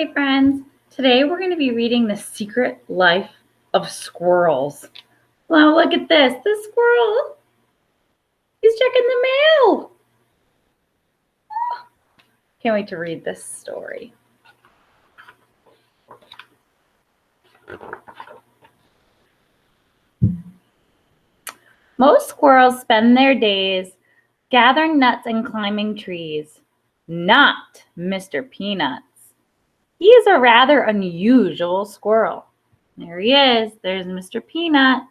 Hey friends, today we're going to be reading The Secret Life of Squirrels. Wow, look at this. This squirrel, he's checking the mail. Can't wait to read this story. Most squirrels spend their days gathering nuts and climbing trees. Not Mr. Peanuts. He is a rather unusual squirrel. There he is. There's Mr. Peanut.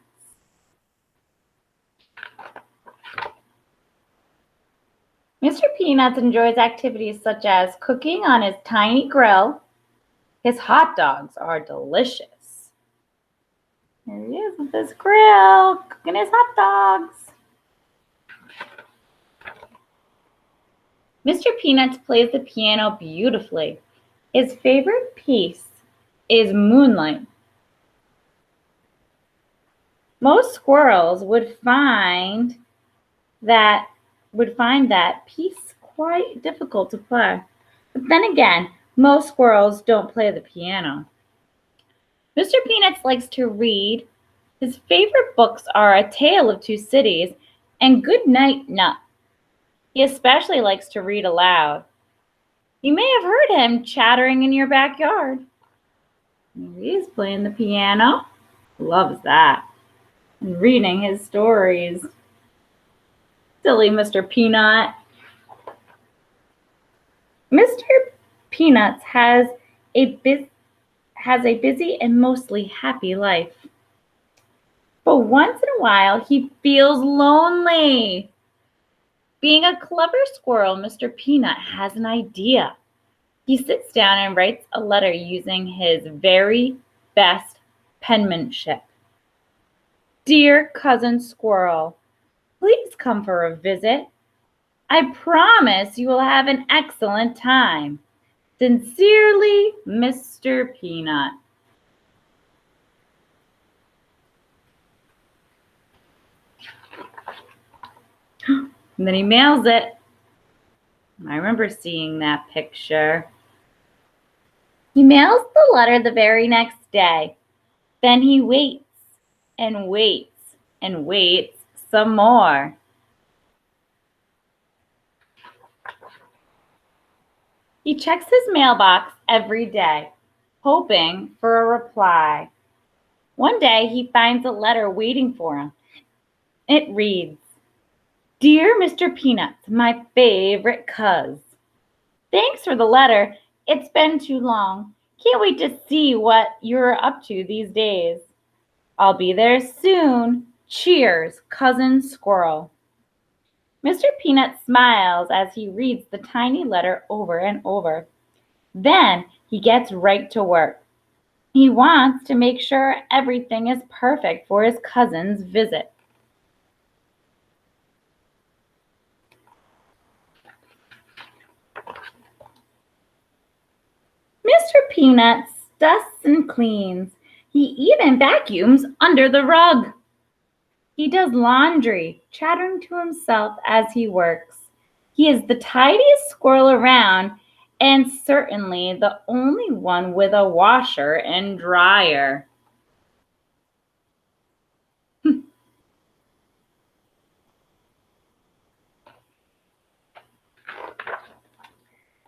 Mr. Peanuts enjoys activities such as cooking on his tiny grill. His hot dogs are delicious. There he is with his grill, cooking his hot dogs. Mr. Peanuts plays the piano beautifully. His favorite piece is Moonlight. Most squirrels would find that piece quite difficult to play. But then again, most squirrels don't play the piano. Mr. Peanuts likes to read. His favorite books are A Tale of Two Cities and Good Night Nut. He especially likes to read aloud. You may have heard him chattering in your backyard. He's playing the piano. Loves that. And reading his stories. Silly Mr. Peanut. Mr. Peanuts has a busy and mostly happy life. But once in a while, he feels lonely. Being a clever squirrel, Mr. Peanut has an idea. He sits down and writes a letter using his very best penmanship. Dear Cousin Squirrel, please come for a visit. I promise you will have an excellent time. Sincerely, Mr. Peanut. And then he mails it. I remember seeing that picture. He mails the letter the very next day. Then he waits and waits and waits some more. He checks his mailbox every day, hoping for a reply. One day he finds a letter waiting for him. It reads, Dear Mr. Peanuts, my favorite cuz. Thanks for the letter. It's been too long. Can't wait to see what you're up to these days. I'll be there soon. Cheers, Cousin Squirrel. Mr. Peanut smiles as he reads the tiny letter over and over. Then he gets right to work. He wants to make sure everything is perfect for his cousin's visit. Mr. Peanut dusts and cleans. He even vacuums under the rug. He does laundry, chattering to himself as he works. He is the tidiest squirrel around and certainly the only one with a washer and dryer.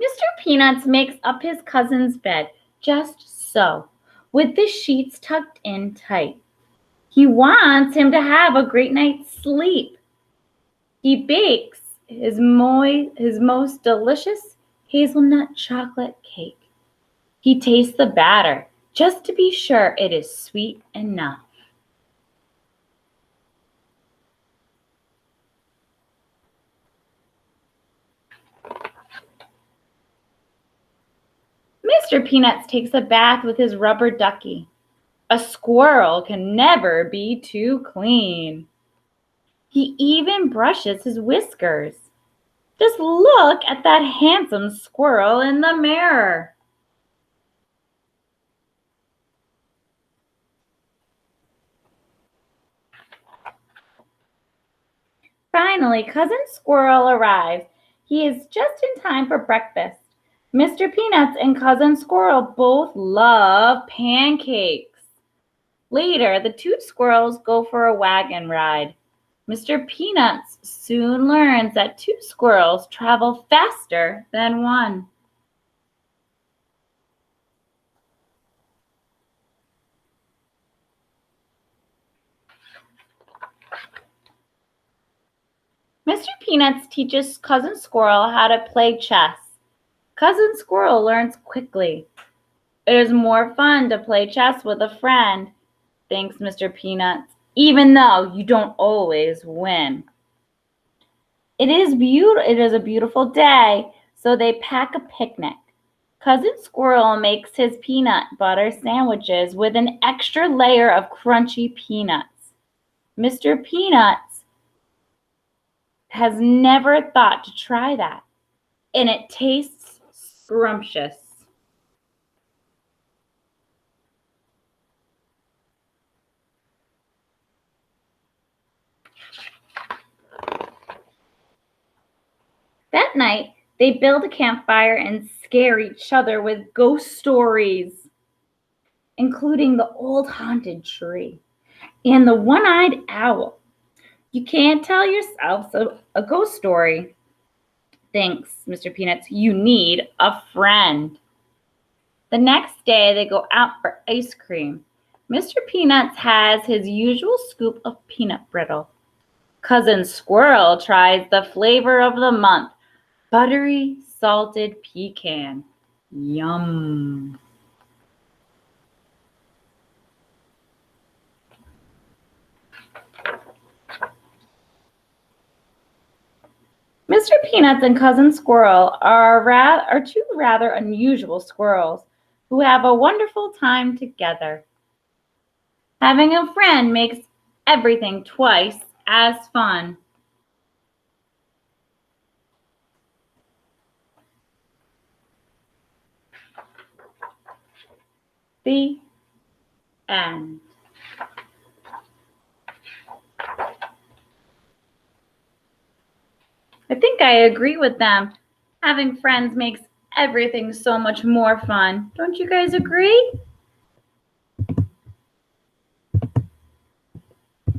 Mr. Peanuts makes up his cousin's bed just so, with the sheets tucked in tight. He wants him to have a great night's sleep. He bakes his most delicious hazelnut chocolate cake. He tastes the batter just to be sure it is sweet enough. Mr. Peanuts takes a bath with his rubber ducky. A squirrel can never be too clean. He even brushes his whiskers. Just look at that handsome squirrel in the mirror. Finally, Cousin Squirrel arrives. He is just in time for breakfast. Mr. Peanuts and Cousin Squirrel both love pancakes. Later, the two squirrels go for a wagon ride. Mr. Peanuts soon learns that two squirrels travel faster than one. Mr. Peanuts teaches Cousin Squirrel how to play chess. Cousin Squirrel learns quickly. It is more fun to play chess with a friend, thinks Mr. Peanuts, even though you don't always win. It is a beautiful day, so they pack a picnic. Cousin Squirrel makes his peanut butter sandwiches with an extra layer of crunchy peanuts. Mr. Peanuts has never thought to try that, and it tastes scrumptious. That night, they build a campfire and scare each other with ghost stories, including the old haunted tree and the one-eyed owl. You can't tell yourself a ghost story. Thanks, Mr. Peanuts. You need a friend. The next day, they go out for ice cream. Mr. Peanuts has his usual scoop of peanut brittle. Cousin Squirrel tries the flavor of the month, buttery salted pecan. Yum. Mr. Peanuts and Cousin Squirrel are two rather unusual squirrels who have a wonderful time together. Having a friend makes everything twice as fun. The end. I think I agree with them. Having friends makes everything so much more fun. Don't you guys agree?